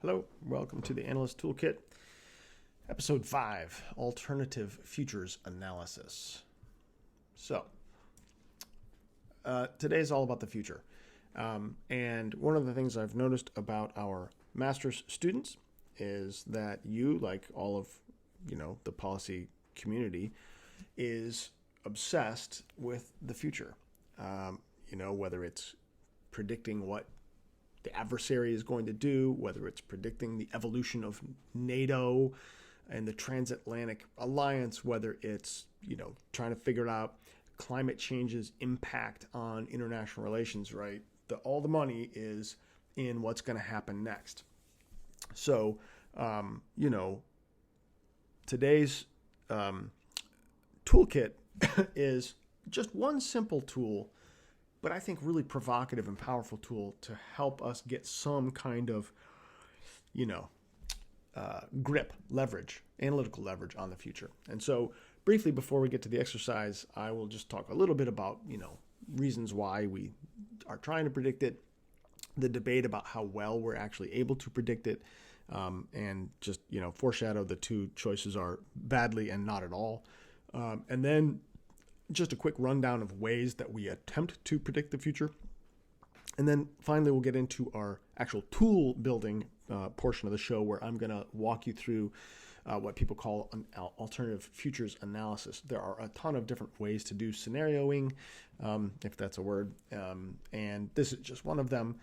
Hello, welcome to the Analyst Toolkit, Episode 5, Alternative Futures Analysis. So, today's all about the future. And one of the things I've noticed about our master's students is that you, like all of, the policy community, is obsessed with the future. Whether it's predicting what the adversary is going to do, whether it's predicting the evolution of NATO and the transatlantic alliance, whether it's, trying to figure out climate change's impact on international relations, right? All the money is in what's going to happen next. So, today's toolkit is just one simple tool, but I think really provocative and powerful tool to help us get some kind of, grip, leverage, analytical leverage on the future. And so briefly, before we get to the exercise, I will just talk a little bit about, reasons why we are trying to predict it, the debate about how well we're actually able to predict it, and just, foreshadow the two choices are badly and not at all. And then just a quick rundown of ways that we attempt to predict the future. And then finally, we'll get into our actual tool building portion of the show, where I'm going to walk you through what people call an alternative futures analysis. There are a ton of different ways to do scenarioing, if that's a word. And this is just one of them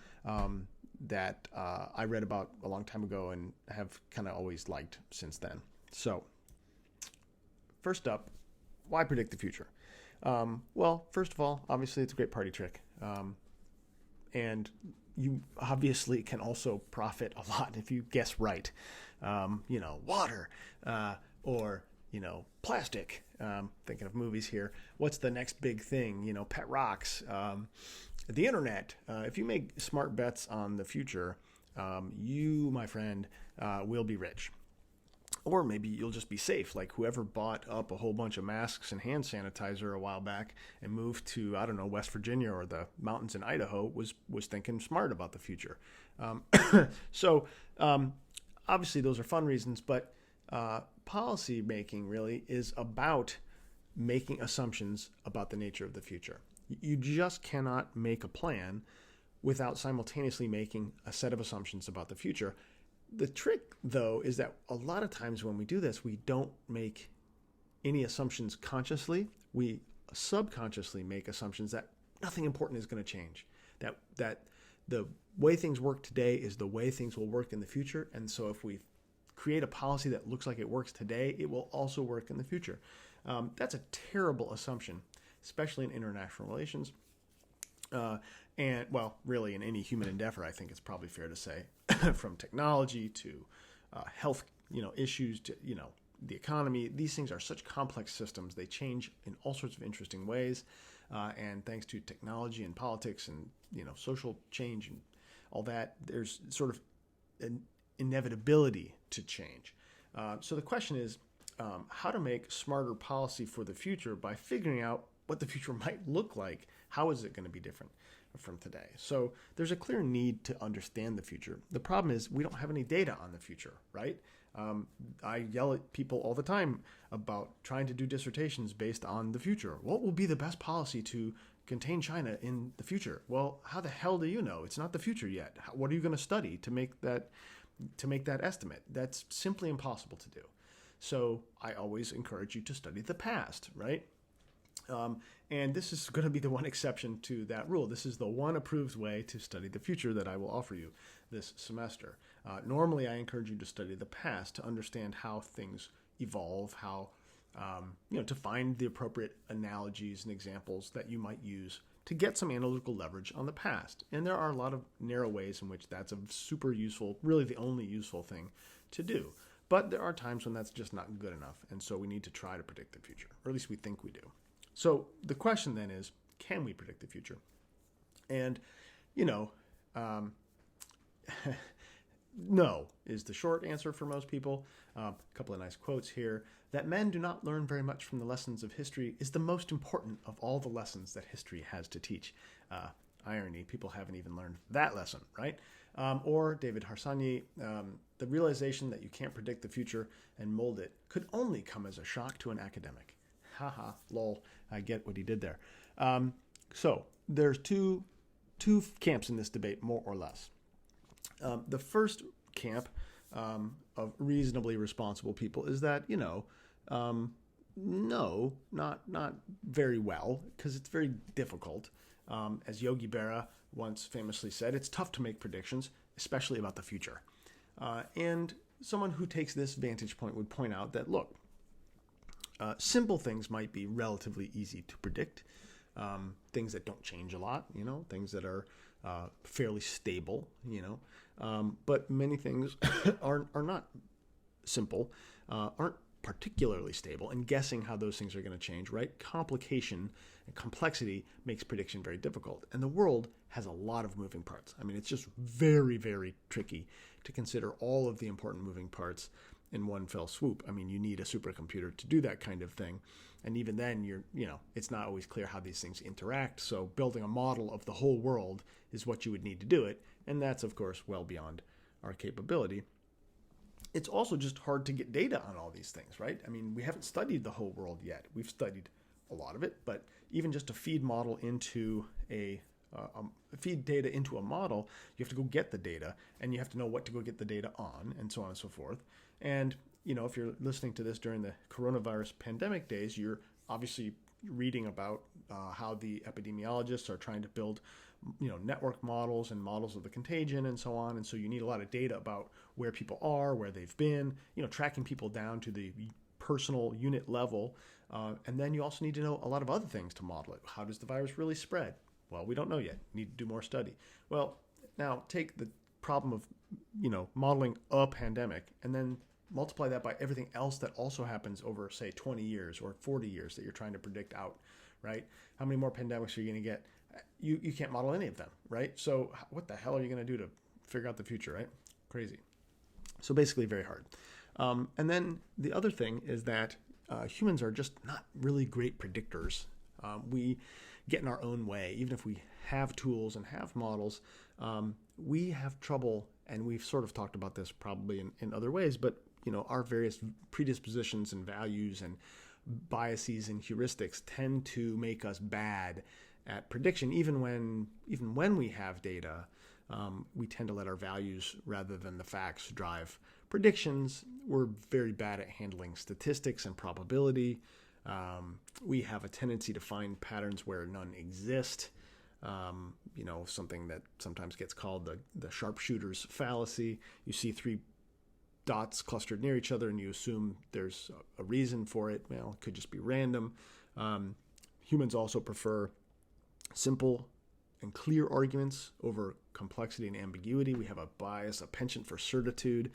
that I read about a long time ago and have kind of always liked since then. So first up, why predict the future? Well, first of all, obviously it's a great party trick. And you obviously can also profit a lot if you guess right. Water, or, plastic. Thinking of movies here. What's the next big thing? Pet rocks, the internet. If you make smart bets on the future, you, my friend, will be rich. Or maybe you'll just be safe, like whoever bought up a whole bunch of masks and hand sanitizer a while back and moved to, West Virginia or the mountains in Idaho was thinking smart about the future. So obviously those are fun reasons, but policy making really is about making assumptions about the nature of the future. You just cannot make a plan without simultaneously making a set of assumptions about the future. The trick, though, is that a lot of times when we do this, we don't make any assumptions consciously. We subconsciously make assumptions that nothing important is going to change, that the way things work today is the way things will work in the future. And so if we create a policy that looks like it works today, it will also work in the future. That's a terrible assumption, especially in international relations. And, well, really in any human endeavor, I think it's probably fair to say, from technology to health, issues to, the economy. These things are such complex systems. They change in all sorts of interesting ways. And thanks to technology and politics and, social change and all that, there's sort of an inevitability to change. So the question is how to make smarter policy for the future by figuring out what the future might look like. How is it going to be different from today? So there's a clear need to understand the future. The problem is we don't have any data on the future, right? I yell at people all the time about trying to do dissertations based on the future. What will be the best policy to contain China in the future? Well, how the hell do you know? It's not the future yet. What are you going to study to make that estimate? That's simply impossible to do. So I always encourage you to study the past, right? And this is going to be the one exception to that rule. This is the one approved way to study the future that I will offer you this semester. Normally, I encourage you to study the past to understand how things evolve, how, to find the appropriate analogies and examples that you might use to get some analytical leverage on the past. And there are a lot of narrow ways in which that's a super useful, really the only useful thing to do. But there are times when that's just not good enough. And so we need to try to predict the future, or at least we think we do. So the question then is, can we predict the future? And, no is the short answer for most people. A couple of nice quotes here. That men do not learn very much from the lessons of history is the most important of all the lessons that history has to teach. Irony, people haven't even learned that lesson, right? Or David Harsanyi, the realization that you can't predict the future and mold it could only come as a shock to an academic. Haha, lol, I get what he did there. So there's two camps in this debate, more or less. The first camp of reasonably responsible people is that, no, not very well, because it's very difficult. As Yogi Berra once famously said, it's tough to make predictions, especially about the future. And someone who takes this vantage point would point out that, look, simple things might be relatively easy to predict. Things that don't change a lot, things that are fairly stable, but many things are not simple, aren't particularly stable, and guessing how those things are going to change, right? Complication and complexity makes prediction very difficult. And the world has a lot of moving parts. I mean, it's just very, very tricky to consider all of the important moving parts in one fell swoop. I mean, you need a supercomputer to do that kind of thing. And even then, it's not always clear how these things interact. So building a model of the whole world is what you would need to do it. And that's, of course, well beyond our capability. It's also just hard to get data on all these things, right? I mean, we haven't studied the whole world yet. We've studied a lot of it, but even just to feed feed data into a model, you have to go get the data, and you have to know what to go get the data on, and so on and so forth. And if you're listening to this during the coronavirus pandemic days, you're obviously reading about how the epidemiologists are trying to build network models and models of the contagion and so on. And so you need a lot of data about where people are, where they've been, tracking people down to the personal unit level. And then you also need to know a lot of other things to model it. How does the virus really spread? Well, we don't know yet. Need to do more study. Well, now take the problem of, modeling a pandemic and then multiply that by everything else that also happens over, say, 20 years or 40 years that you're trying to predict out, right? How many more pandemics are you going to get? You can't model any of them, right? So what the hell are you going to do to figure out the future, right? Crazy. So basically very hard. And then the other thing is that humans are just not really great predictors. We get in our own way. Even if we have tools and have models, we have trouble, and we've sort of talked about this probably in other ways, but our various predispositions and values and biases and heuristics tend to make us bad at prediction. Even when we have data, we tend to let our values rather than the facts drive predictions. We're very bad at handling statistics and probability. We have a tendency to find patterns where none exist. Something that sometimes gets called the sharpshooter's fallacy. You see three dots clustered near each other and you assume there's a reason for it. Well, it could just be random. Humans also prefer simple and clear arguments over complexity and ambiguity. We have a bias, a penchant for certitude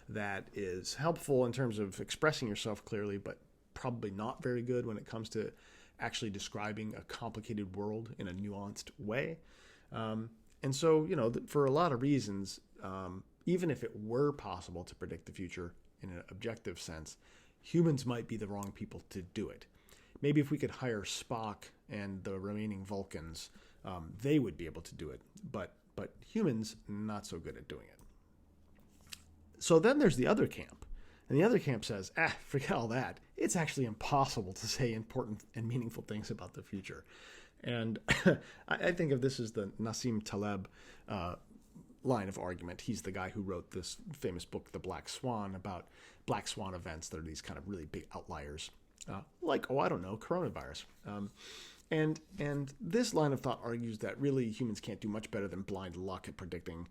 that is helpful in terms of expressing yourself clearly, but probably not very good when it comes to actually describing a complicated world in a nuanced way. And so, for a lot of reasons, even if it were possible to predict the future in an objective sense, humans might be the wrong people to do it. Maybe if we could hire Spock and the remaining Vulcans, they would be able to do it. But humans, not so good at doing it. So then there's the other camp. And the other camp says, forget all that. It's actually impossible to say important and meaningful things about the future. And I think of this as the Nassim Taleb line of argument. He's the guy who wrote this famous book, The Black Swan, about black swan events that are these kind of really big outliers, like, coronavirus. And this line of thought argues that really humans can't do much better than blind luck at predicting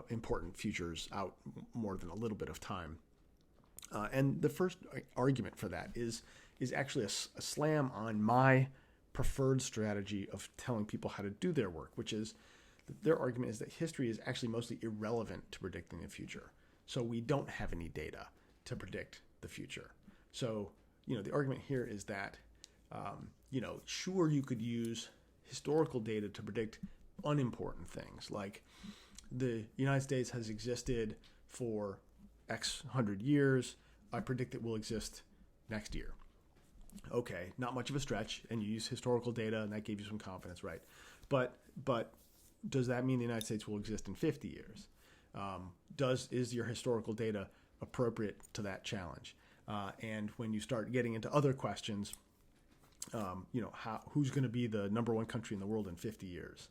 important futures out more than a little bit of time. And the first argument for that is actually a slam on my preferred strategy of telling people how to do their work, which is their argument is that history is actually mostly irrelevant to predicting the future. So we don't have any data to predict the future. So, the argument here is that, sure, you could use historical data to predict unimportant things, like the United States has existed for X hundred years. I predict it will exist next year. Okay, not much of a stretch, and you use historical data, and that gave you some confidence, right? But does that mean the United States will exist in 50 years? Is your historical data appropriate to that challenge? And when you start getting into other questions, who's going to be the number one country in the world in 50 years,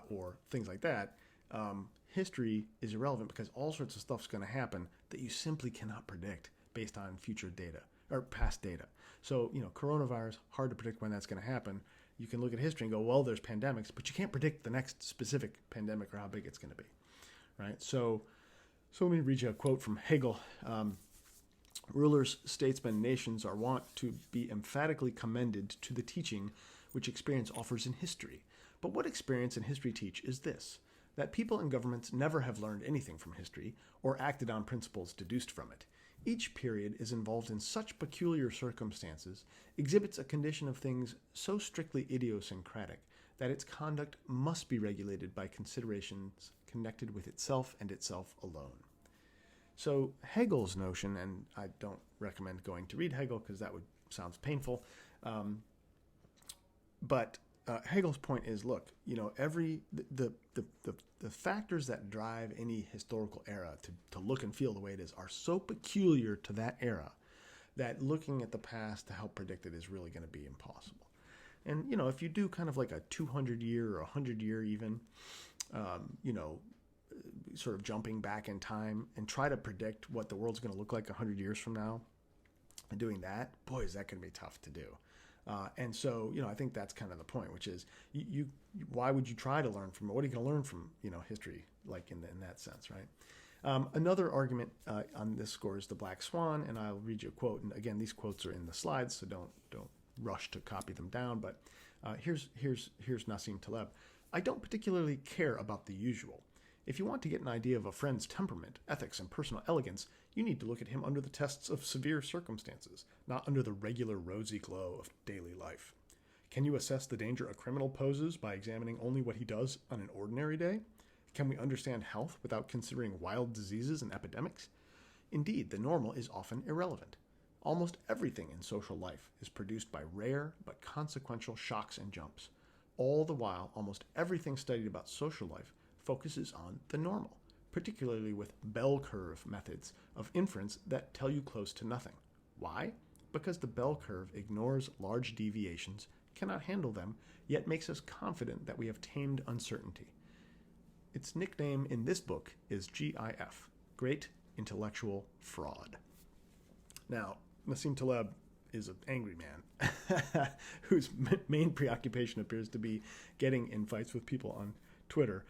or things like that, history is irrelevant because all sorts of stuff's going to happen that you simply cannot predict based on future data or past data. So, coronavirus, hard to predict when that's going to happen. You can look at history and go, well, there's pandemics, but you can't predict the next specific pandemic or how big it's going to be, right? So let me read you a quote from Hegel. Rulers, statesmen, nations are wont to be emphatically commended to the teaching which experience offers in history. But what experience and history teach is this, that people and governments never have learned anything from history or acted on principles deduced from it. Each period is involved in such peculiar circumstances, exhibits a condition of things so strictly idiosyncratic, that its conduct must be regulated by considerations connected with itself and itself alone. So Hegel's notion, and I don't recommend going to read Hegel because that sounds painful, but Hegel's point is, look, the factors that drive any historical era to look and feel the way it is are so peculiar to that era that looking at the past to help predict it is really going to be impossible. And, if you do kind of like a 200-year or 100-year even, sort of jumping back in time and try to predict what the world's going to look like 100 years from now, and doing that, boy, is that going to be tough to do. And so, I think that's kind of the point, which is why would you try to learn from it? What are you going to learn from, history, like in that sense, right? Another argument on this score is the black swan, and I'll read you a quote. And again, these quotes are in the slides, so don't rush to copy them down. But here's Nassim Taleb. I don't particularly care about the usual. If you want to get an idea of a friend's temperament, ethics, and personal elegance, you need to look at him under the tests of severe circumstances, not under the regular rosy glow of daily life. Can you assess the danger a criminal poses by examining only what he does on an ordinary day? Can we understand health without considering wild diseases and epidemics? Indeed, the normal is often irrelevant. Almost everything in social life is produced by rare but consequential shocks and jumps. All the while, almost everything studied about social life focuses on the normal, particularly with bell curve methods of inference that tell you close to nothing. Why? Because the bell curve ignores large deviations, cannot handle them, yet makes us confident that we have tamed uncertainty. Its nickname in this book is GIF, Great Intellectual Fraud. Now, Nassim Taleb is an angry man whose main preoccupation appears to be getting in fights with people on Twitter,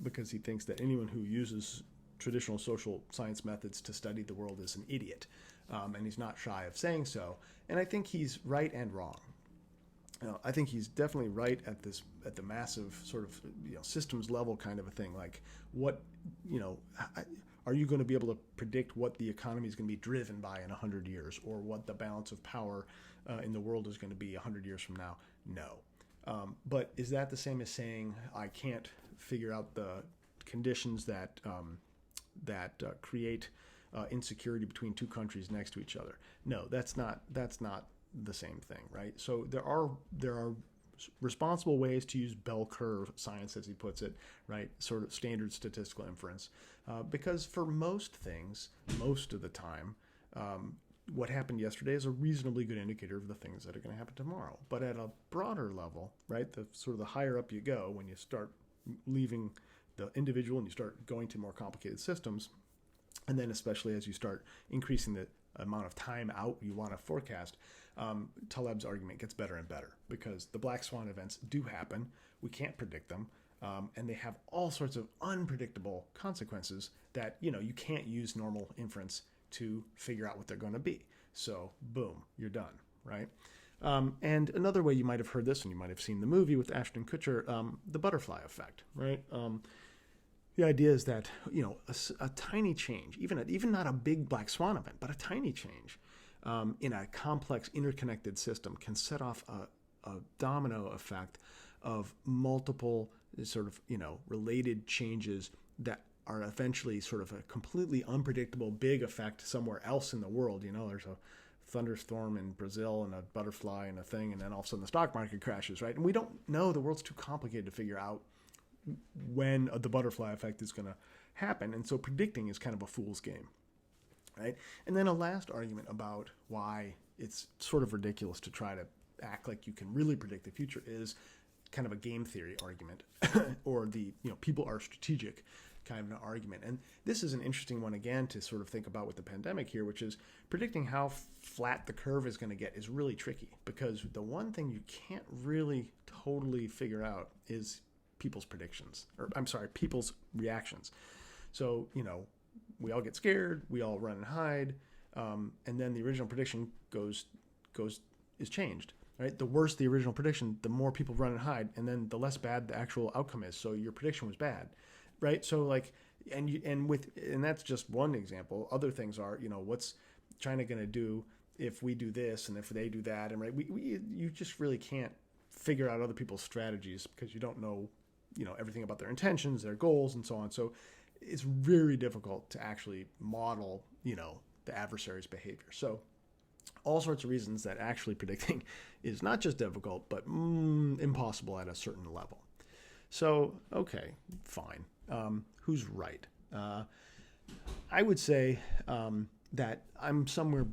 because he thinks that anyone who uses traditional social science methods to study the world is an idiot. And he's not shy of saying so. And I think he's right and wrong. I think he's definitely right at the massive sort of systems level kind of a thing. Like, what, are you going to be able to predict what the economy is going to be driven by in 100 years, or what the balance of power in the world is going to be 100 years from now? No. But is that the same as saying I can't figure out the conditions that create insecurity between two countries next to each other? No, that's not the same thing, right? So there are responsible ways to use bell curve science, as he puts it, right? Sort of standard statistical inference, because for most things, most of the time, what happened yesterday is a reasonably good indicator of the things that are going to happen tomorrow. But at a broader level, right, the sort of the higher up you go, when you start leaving the individual and you start going to more complicated systems, and then especially as you start increasing the amount of time out you want to forecast, Taleb's argument gets better and better, because the black swan events do happen. We can't predict them. And they have all sorts of unpredictable consequences that, you can't use normal inference to figure out what they're going to be. So boom, you're done, right? And another way you might have heard this, and you might have seen the movie with Ashton Kutcher, the butterfly effect, right? The idea is that, a tiny change, even not a big black swan event, but a tiny change in a complex interconnected system can set off a domino effect of multiple sort of, related changes that are eventually sort of a completely unpredictable big effect somewhere else in the world. There's a thunderstorm in Brazil and a butterfly and a thing, and then all of a sudden the stock market crashes, right? And we don't know. The world's too complicated to figure out when the butterfly effect is going to happen. And so predicting is kind of a fool's game, right? And then a last argument about why it's sort of ridiculous to try to act like you can really predict the future is kind of a game theory argument, or the, people are strategic kind of an argument. And this is an interesting one, again, to sort of think about with the pandemic here, which is predicting how flat the curve is going to get is really tricky, because the one thing you can't really totally figure out is people's predictions, or I'm sorry, people's reactions. So, we all get scared, we all run and hide, and then the original prediction is changed. Right? The worse the original prediction, the more people run and hide, and then the less bad the actual outcome is. So your prediction was bad, right? So and that's just one example. Other things are, what's China going to do if we do this and if they do that, and right, you just really can't figure out other people's strategies because you don't know, everything about their intentions, their goals, and so on. So it's very difficult to actually model, the adversary's behavior. So all sorts of reasons that actually predicting is not just difficult, but impossible at a certain level. So, okay, fine. Who's right? I would say that I'm somewhere,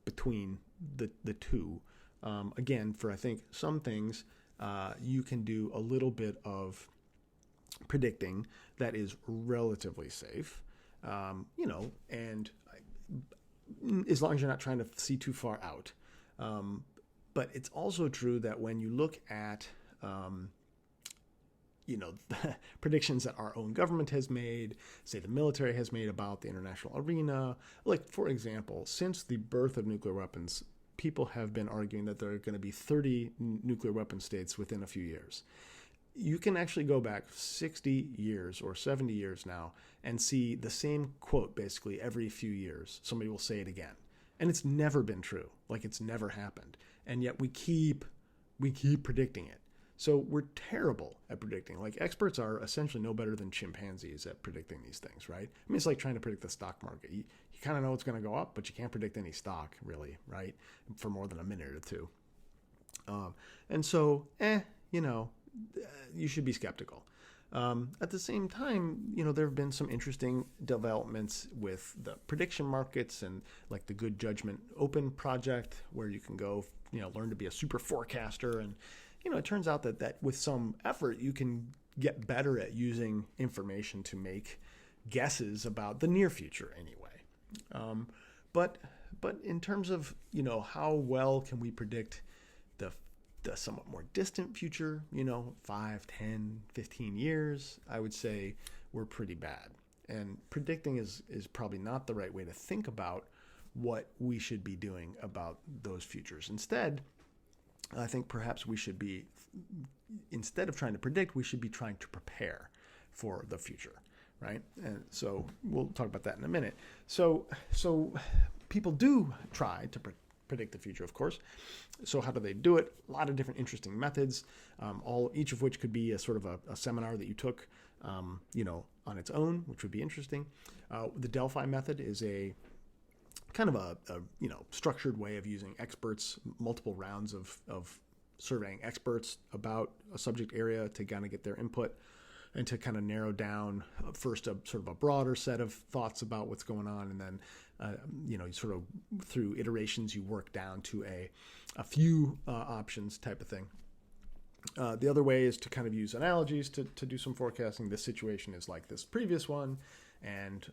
between the two. Again, for I think some things, you can do a little bit of predicting that is relatively safe, and as long as you're not trying to see too far out. But it's also true that when you look at, predictions that our own government has made, say the military has made about the international arena, like, for example, since the birth of nuclear weapons, people have been arguing that there are going to be 30 nuclear weapon states within a few years. You can actually go back 60 years or 70 years now and see the same quote basically every few years. Somebody will say it again. And it's never been true. Like, it's never happened. And yet we keep predicting it. So we're terrible at predicting. Like, experts are essentially no better than chimpanzees at predicting these things, right? I mean, it's like trying to predict the stock market. You kind of know it's going to go up, but you can't predict any stock, really, right? For more than a minute or two. And so, you should be skeptical. At the same time, there have been some interesting developments with the prediction markets and like the Good Judgment Open project, where you can go, learn to be a super forecaster. And, it turns out that with some effort, you can get better at using information to make guesses about the near future anyway. But in terms of, how well can we predict the somewhat more distant future, 5, 10, 15 years, I would say we're pretty bad. And predicting is probably not the right way to think about what we should be doing about those futures. Instead, I think perhaps we should be, instead of trying to predict, we should be trying to prepare for the future, right? And so we'll talk about that in a minute. So people do try to predict the future, of course. So how do they do it? A lot of different interesting methods, each of which could be a sort of a seminar that you took, on its own, which would be interesting. The Delphi method is a kind of a structured way of using experts, multiple rounds of surveying experts about a subject area to kind of get their input and to kind of narrow down first a sort of a broader set of thoughts about what's going on, and then you sort of through iterations you work down to a few options type of thing. The other way is to kind of use analogies to do some forecasting. This situation is like this previous one, and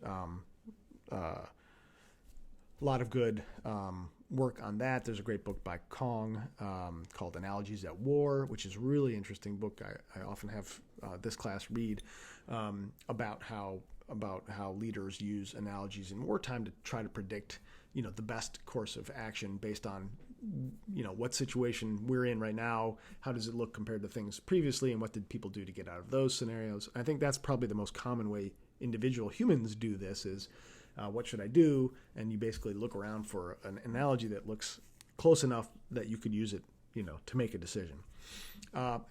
a lot of good work on that. There's a great book by Kong called Analogies at War, which is a really interesting book. I often have this class read about how leaders use analogies in wartime to try to predict, the best course of action based on, what situation we're in right now. How does it look compared to things previously, and what did people do to get out of those scenarios? I think that's probably the most common way individual humans do this is, what should I do? And you basically look around for an analogy that looks close enough that you could use it, to make a decision.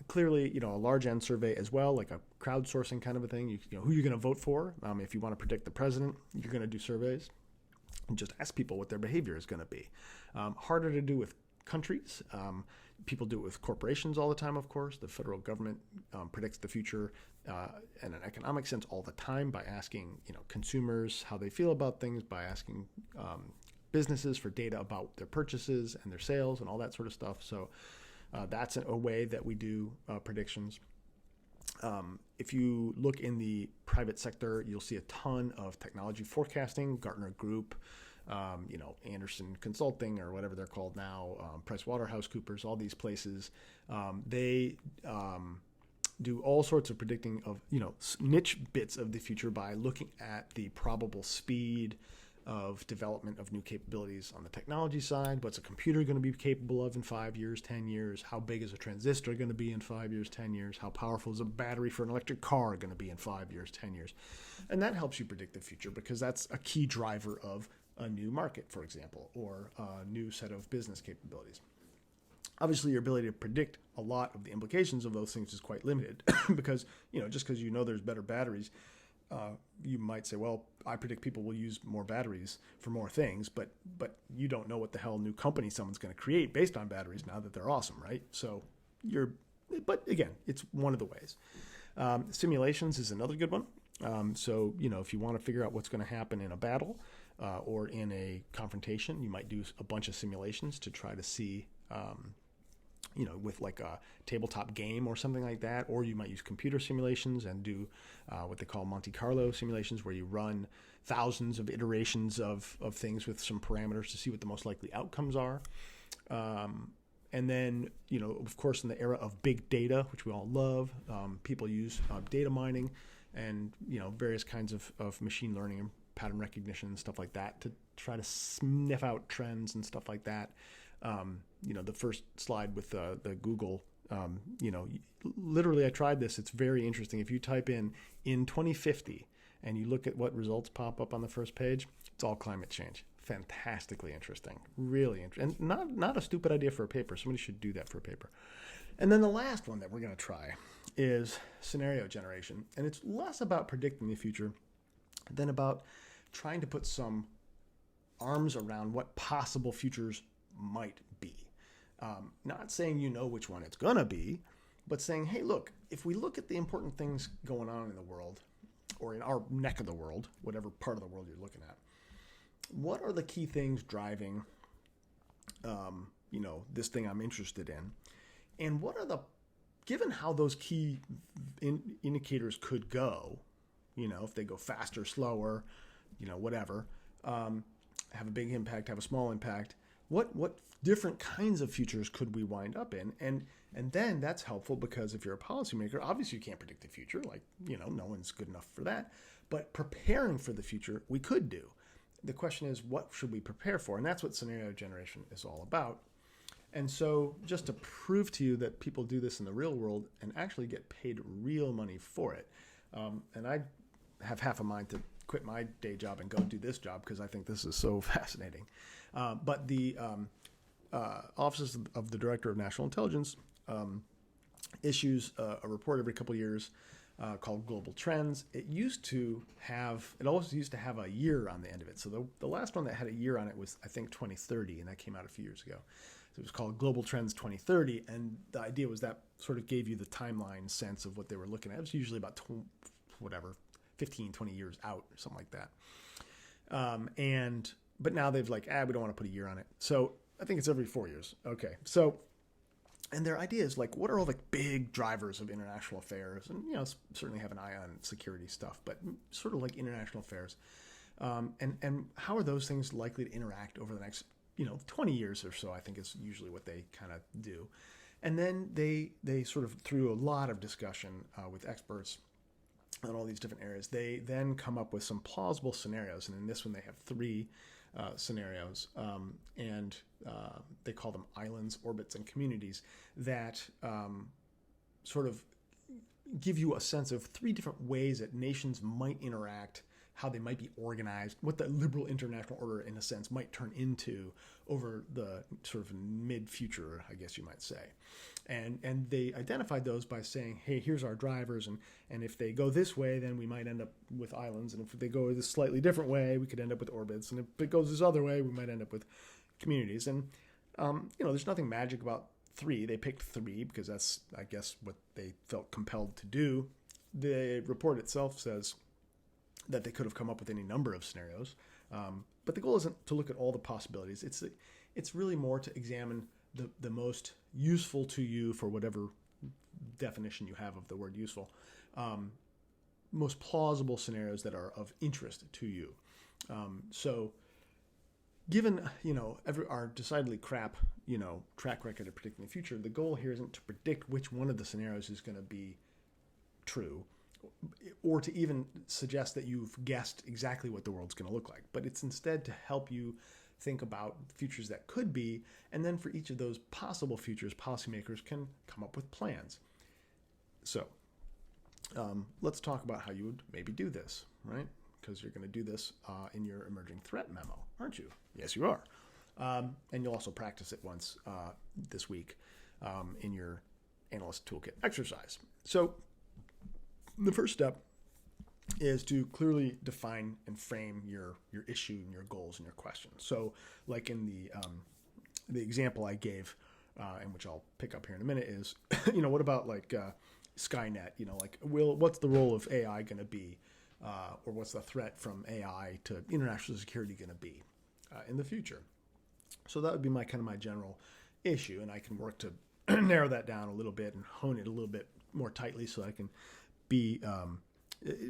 Clearly, a large N survey as well, like a crowdsourcing kind of a thing. Who you're going to vote for. If you want to predict the president, you're going to do surveys and just ask people what their behavior is going to be. Harder to do with countries. People do it with corporations all the time, of course. The federal government predicts the future in an economic sense all the time by asking, consumers how they feel about things, by asking businesses for data about their purchases and their sales and all that sort of stuff. So that's a way that we do predictions. If you look in the private sector, you'll see a ton of technology forecasting, Gartner Group, Anderson Consulting or whatever they're called now, PricewaterhouseCoopers, all these places. They do all sorts of predicting of, niche bits of the future by looking at the probable speed of development of new capabilities on the technology side. What's a computer going to be capable of in 5 years, 10 years? How big is a transistor going to be in 5 years, 10 years? How powerful is a battery for an electric car going to be in 5 years, 10 years? And that helps you predict the future because that's a key driver of a new market, for example, or a new set of business capabilities. Obviously, your ability to predict a lot of the implications of those things is quite limited because, just because there's better batteries, you might say, well, I predict people will use more batteries for more things, but you don't know what the hell new company someone's going to create based on batteries now that they're awesome, right? So but again, it's one of the ways. Simulations is another good one. So, if you want to figure out what's going to happen in a battle or in a confrontation, you might do a bunch of simulations to try to see, with like a tabletop game or something like that, or you might use computer simulations and do what they call Monte Carlo simulations, where you run thousands of iterations of things with some parameters to see what the most likely outcomes are. And then, of course, in the era of big data, which we all love, people use data mining and, various kinds of machine learning and pattern recognition and stuff like that to try to sniff out trends and stuff like that. The first slide with the Google, literally I tried this. It's very interesting. If you type in 2050 and you look at what results pop up on the first page, it's all climate change. Fantastically interesting, really interesting, and not a stupid idea for a paper. Somebody should do that for a paper. And then the last one that we're going to try is scenario generation. And it's less about predicting the future than about trying to put some arms around what possible futures might be. Not saying which one it's going to be, but saying, hey, look, if we look at the important things going on in the world, or in our neck of the world, whatever part of the world you're looking at, what are the key things driving, this thing I'm interested in? And what are given how those key indicators could go, if they go faster, slower, whatever, have a big impact, have a small impact, what different kinds of futures could we wind up in? And then that's helpful because if you're a policymaker, obviously you can't predict the future, no one's good enough for that. But preparing for the future, we could do. The question is, what should we prepare for? And that's what scenario generation is all about. And so just to prove to you that people do this in the real world and actually get paid real money for it, and I have half a mind to quit my day job and go do this job because I think this is so fascinating. But the Office of the Director of National Intelligence issues a report every couple of years called Global Trends. It always used to have a year on the end of it. So the last one that had a year on it was, I think, 2030, and that came out a few years ago. So it was called Global Trends 2030, and the idea was that sort of gave you the timeline sense of what they were looking at. It was usually about 15, 20 years out or something like that. But now they've we don't want to put a year on it. So I think it's every 4 years. Okay. So, and their idea is what are all the big drivers of international affairs? And, certainly have an eye on security stuff, but sort of international affairs. And how are those things likely to interact over the next, 20 years or so, I think is usually what they kind of do. And then they sort of, through a lot of discussion with experts on all these different areas, they then come up with some plausible scenarios. And in this one, they have three scenarios, and they call them islands, orbits, and communities that sort of give you a sense of three different ways that nations might interact, how they might be organized, what the liberal international order, in a sense, might turn into over the sort of mid-future, I guess you might say. And they identified those by saying, hey, here's our drivers, and if they go this way, then we might end up with islands, and if they go this slightly different way, we could end up with orbits, and if it goes this other way, we might end up with communities. And, there's nothing magic about three. They picked three because that's, I guess, what they felt compelled to do. the report itself says that they could have come up with any number of scenarios, but the goal isn't to look at all the possibilities. It's really more to examine the most useful to you, for whatever definition you have of the word useful, most plausible scenarios that are of interest to you. So given, our decidedly crap, track record of predicting the future, the goal here isn't to predict which one of the scenarios is going to be true, or to even suggest that you've guessed exactly what the world's going to look like, but it's instead to help you think about futures that could be, and then for each of those possible futures, policymakers can come up with plans. So let's talk about how you would maybe do this, right? Because you're going to do this in your emerging threat memo, aren't you? Yes, you are. And you'll also practice it once this week in your Analyst Toolkit exercise. So the first step is to clearly define and frame your issue and your goals and your questions. So like in the example I gave, and which I'll pick up here in a minute, is, what about like Skynet? What's the role of AI going to be? Or what's the threat from AI to international security going to be in the future? So that would be my general issue, and I can work to narrow that down a little bit and hone it a little bit more tightly, so I can be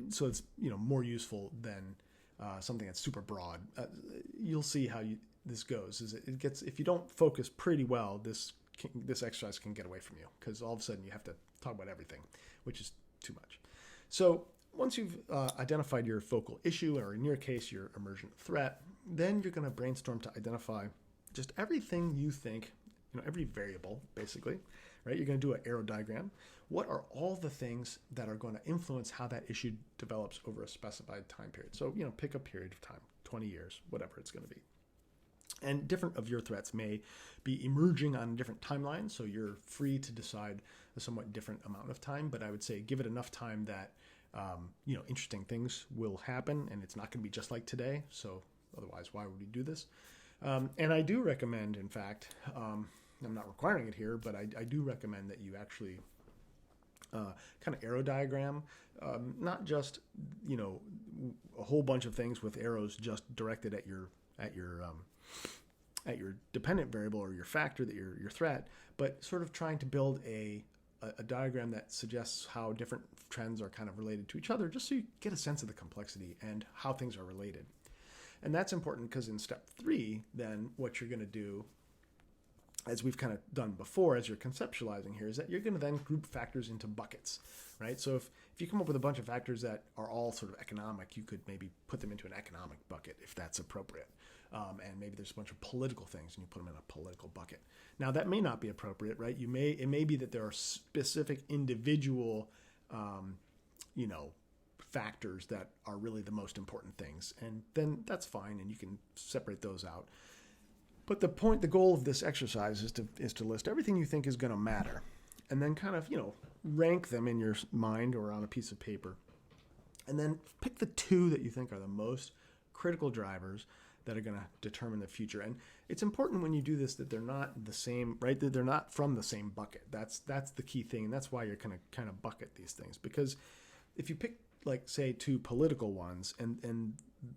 so it's more useful than something that's super broad. You'll see how this goes. It gets, if you don't focus pretty well, this exercise can get away from you, because all of a sudden you have to talk about everything, which is too much. So once you've identified your focal issue, or in your case, your emergent threat, then you're going to brainstorm to identify just everything you think, every variable, basically, right? You're going to do an arrow diagram. What are all the things that are going to influence how that issue develops over a specified time period? So, pick a period of time, 20 years, whatever it's going to be. And different of your threats may be emerging on different timelines, so you're free to decide a somewhat different amount of time, but I would say give it enough time that interesting things will happen, and it's not going to be just like today. So otherwise, why would we do this? And I do recommend, in fact, I'm not requiring it here, but I do recommend that you actually arrow diagram, not just, a whole bunch of things with arrows just directed at your dependent variable or your factor, that your threat, but sort of trying to build a diagram that suggests how different trends are kind of related to each other, just so you get a sense of the complexity and how things are related. And that's important because in step 3, then what you're going to do, as we've kind of done before, as you're conceptualizing here, is that you're going to then group factors into buckets, right? So if you come up with a bunch of factors that are all sort of economic, you could maybe put them into an economic bucket if that's appropriate. And maybe there's a bunch of political things and you put them in a political bucket. Now that may not be appropriate, right? It may be that there are specific individual, factors that are really the most important things, and then that's fine, and you can separate those out. But the goal of this exercise is to list everything you think is going to matter, and then kind of rank them in your mind or on a piece of paper, and then pick the 2 that you think are the most critical drivers that are going to determine the future. And it's important when you do this that they're not the same, right? That they're not from the same bucket. That's the key thing, and that's why you're going to kind of bucket these things. Because if you pick, like, say, 2 political ones, and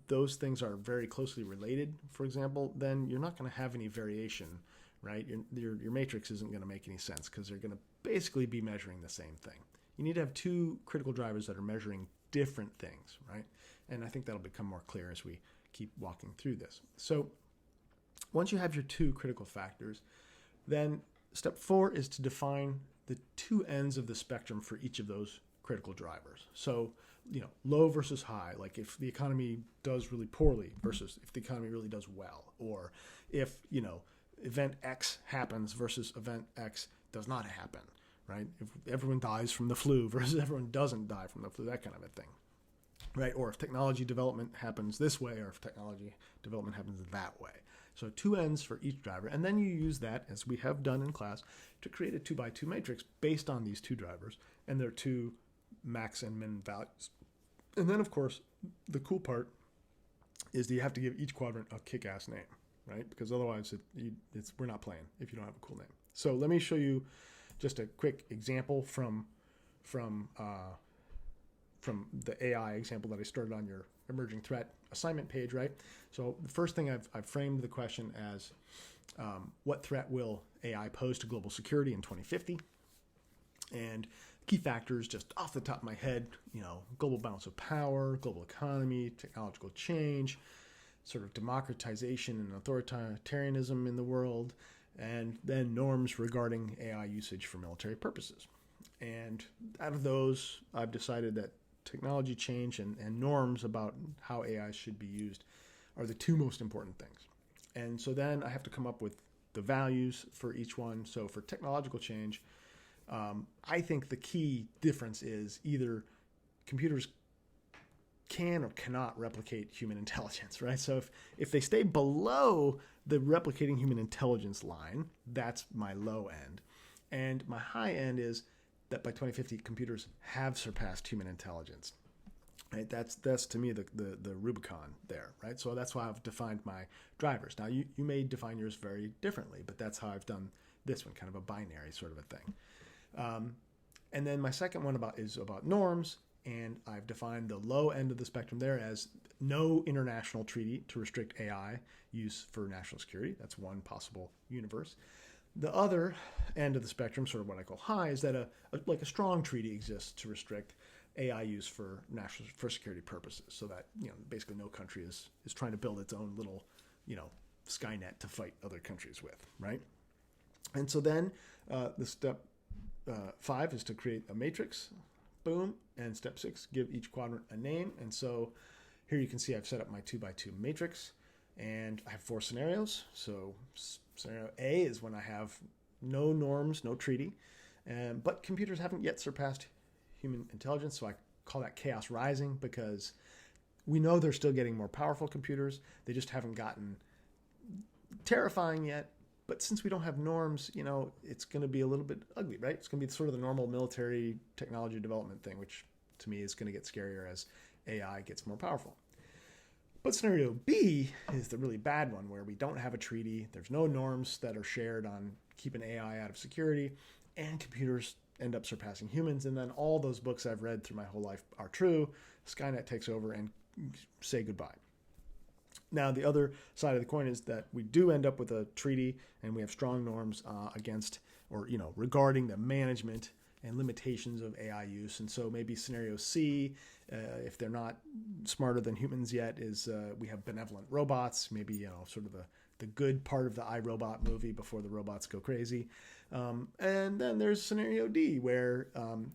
those things are very closely related, for example, then you're not going to have any variation, right? Your matrix isn't going to make any sense, because they're going to basically be measuring the same thing. You need to have 2 critical drivers that are measuring different things, right? And I think that'll become more clear as we keep walking through this. So once you have your 2 critical factors, then step 4 is to define the 2 ends of the spectrum for each of those critical drivers. So, low versus high, like if the economy does really poorly versus if the economy really does well, or if, event X happens versus event X does not happen, right? If everyone dies from the flu versus everyone doesn't die from the flu, that kind of a thing. Right? Or if technology development happens this way, or if technology development happens that way. So 2 ends for each driver. And then you use that, as we have done in class, to create a 2x2 matrix based on these 2 drivers and their 2 max and min values. And then, of course, the cool part is that you have to give each quadrant a kick-ass name, right? Because otherwise we're not playing if you don't have a cool name. So let me show you just a quick example from from the AI example that I started on your emerging threat assignment page, right? So the first thing I've framed the question as what threat will AI pose to global security in 2050? And key factors, just off the top of my head, global balance of power, global economy, technological change, sort of democratization and authoritarianism in the world, and then norms regarding AI usage for military purposes. And out of those, I've decided that technology change and norms about how AI should be used are the two most important things. And so then I have to come up with the values for each one. So for technological change, I think the key difference is either computers can or cannot replicate human intelligence, right? So if they stay below the replicating human intelligence line, that's my low end. And my high end is that by 2050, computers have surpassed human intelligence. Right? That's to me the Rubicon there, right? So that's why I've defined my drivers. Now you may define yours very differently, but that's how I've done this one, kind of a binary sort of a thing. And then my second one is about norms, and I've defined the low end of the spectrum there as no international treaty to restrict AI use for national security. That's one possible universe. The other end of the spectrum, sort of what I call high, is that a strong treaty exists to restrict AI use for security purposes, so that basically no country is trying to build its own little Skynet to fight other countries with, right? And so then the step 5 is to create a matrix, boom, and step 6, give each quadrant a name. And so here you can see I've set up my 2x2 matrix, and I have 4 scenarios. So scenario A is when I have no norms, no treaty, but computers haven't yet surpassed human intelligence, so I call that chaos rising, because we know they're still getting more powerful computers. They just haven't gotten terrifying yet. But since we don't have norms, it's going to be a little bit ugly, right? It's going to be sort of the normal military technology development thing, which to me is going to get scarier as AI gets more powerful. But scenario B is the really bad one, where we don't have a treaty. There's no norms that are shared on keeping AI out of security, and computers end up surpassing humans. And then all those books I've read through my whole life are true. Skynet takes over and say goodbye. Now, the other side of the coin is that we do end up with a treaty, and we have strong norms against, or regarding the management and limitations of AI use. And so maybe scenario C, if they're not smarter than humans yet, is we have benevolent robots, maybe sort of the good part of the iRobot movie before the robots go crazy. And then there's scenario D, where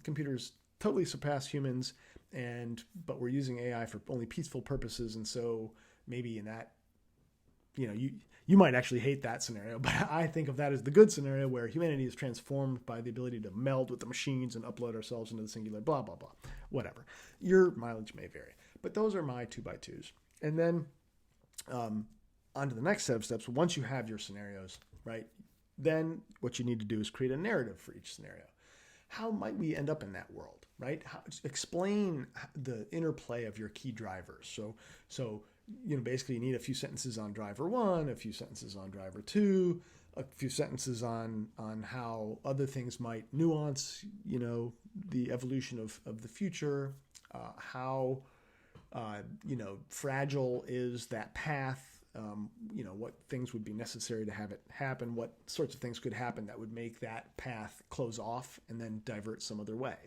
computers totally surpass humans, but we're using AI for only peaceful purposes. And so maybe in that, you might actually hate that scenario, but I think of that as the good scenario, where humanity is transformed by the ability to meld with the machines and upload ourselves into the singular, blah, blah, blah, whatever. Your mileage may vary, but those are my 2x2s. And then on to the next set of steps. Once you have your scenarios, right, then what you need to do is create a narrative for each scenario. How might we end up in that world, right? Explain the interplay of your key drivers. So basically you need a few sentences on driver 1, a few sentences on driver 2, a few sentences on how other things might nuance, the evolution of the future, how, fragile is that path, what things would be necessary to have it happen, what sorts of things could happen that would make that path close off and then divert some other way.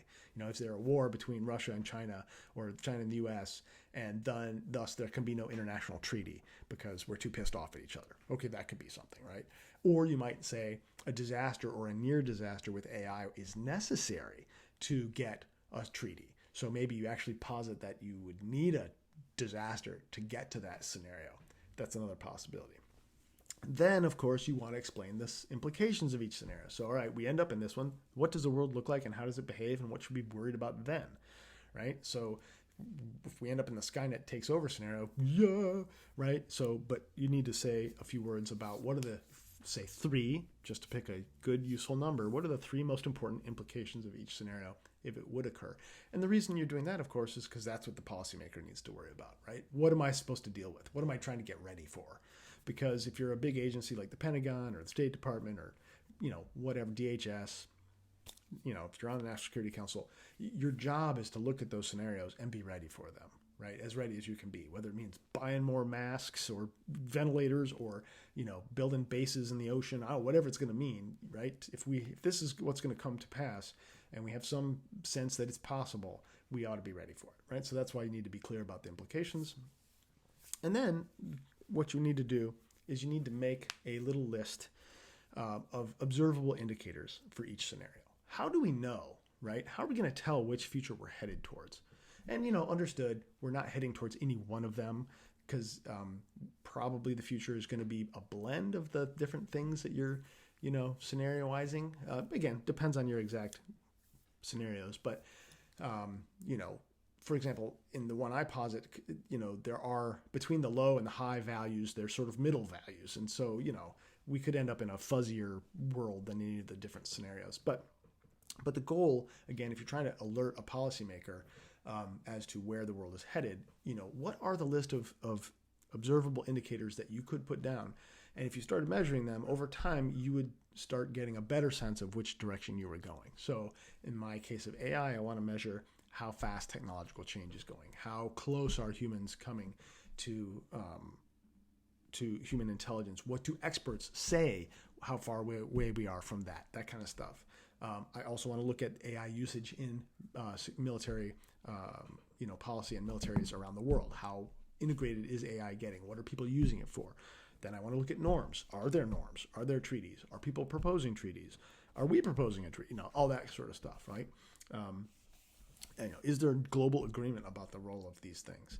Is there a war between Russia and China, or China and the US, and thus there can be no international treaty because we're too pissed off at each other? Okay, that could be something, right? Or you might say a disaster or a near disaster with AI is necessary to get a treaty. So maybe you actually posit that you would need a disaster to get to that scenario. That's another possibility. Then, of course, you want to explain the implications of each scenario. So, all right, we end up in this one. What does the world look like, and how does it behave, and what should we be worried about then, right? So if we end up in the Skynet takes over scenario, yeah, right? So, but you need to say a few words about what are the, say, 3, just to pick a good, useful number, what are the 3 most important implications of each scenario if it would occur? And the reason you're doing that, of course, is because that's what the policymaker needs to worry about, right? What am I supposed to deal with? What am I trying to get ready for? Because if you're a big agency like the Pentagon or the State Department or, whatever, DHS, if you're on the National Security Council, your job is to look at those scenarios and be ready for them, right? As ready as you can be, whether it means buying more masks or ventilators or, building bases in the ocean, whatever it's going to mean, right? If this is what's going to come to pass and we have some sense that it's possible, we ought to be ready for it, right? So that's why you need to be clear about the implications. And then what you need to do is you need to make a little list of observable indicators for each scenario. How do we know, right? How are we going to tell which future we're headed towards? And, understood, we're not heading towards any one of them because probably the future is going to be a blend of the different things that you're, scenarioizing. Again, depends on your exact scenarios. But, for example, in the one I posit, there are between the low and the high values, there's sort of middle values. And so, we could end up in a fuzzier world than any of the different scenarios. But the goal, again, if you're trying to alert a policymaker as to where the world is headed, what are the list of observable indicators that you could put down? And if you started measuring them over time, you would start getting a better sense of which direction you were going. So in my case of AI, I want to measure how fast technological change is going. How close are humans coming to human intelligence? What do experts say? How far away we are from that kind of stuff. I also want to look at AI usage in military, policy and militaries around the world. How integrated is AI getting? What are people using it for? Then I want to look at norms. Are there norms? Are there treaties? Are people proposing treaties? Are we proposing a treaty? All that sort of stuff, right? And, is there global agreement about the role of these things,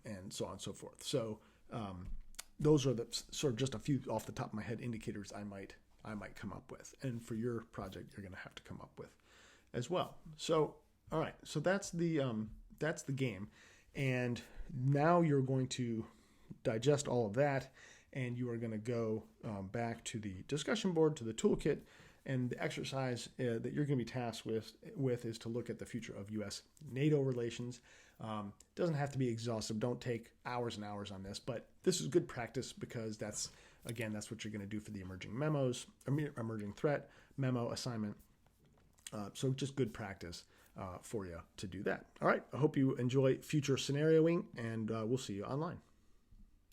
and so on and so forth. So those are the sort of just a few off the top of my head indicators I might come up with, and for your project you're going to have to come up with as well. So all right, so that's the game, and now you're going to digest all of that, and you are going to go back to the discussion board, to the toolkit. And the exercise that you're going to be tasked with is to look at the future of U.S.-NATO relations. Doesn't have to be exhaustive. Don't take hours and hours on this, but this is good practice because that's what you're going to do for the emerging threat memo assignment. So just good practice for you to do that. All right. I hope you enjoy future scenarioing, and we'll see you online.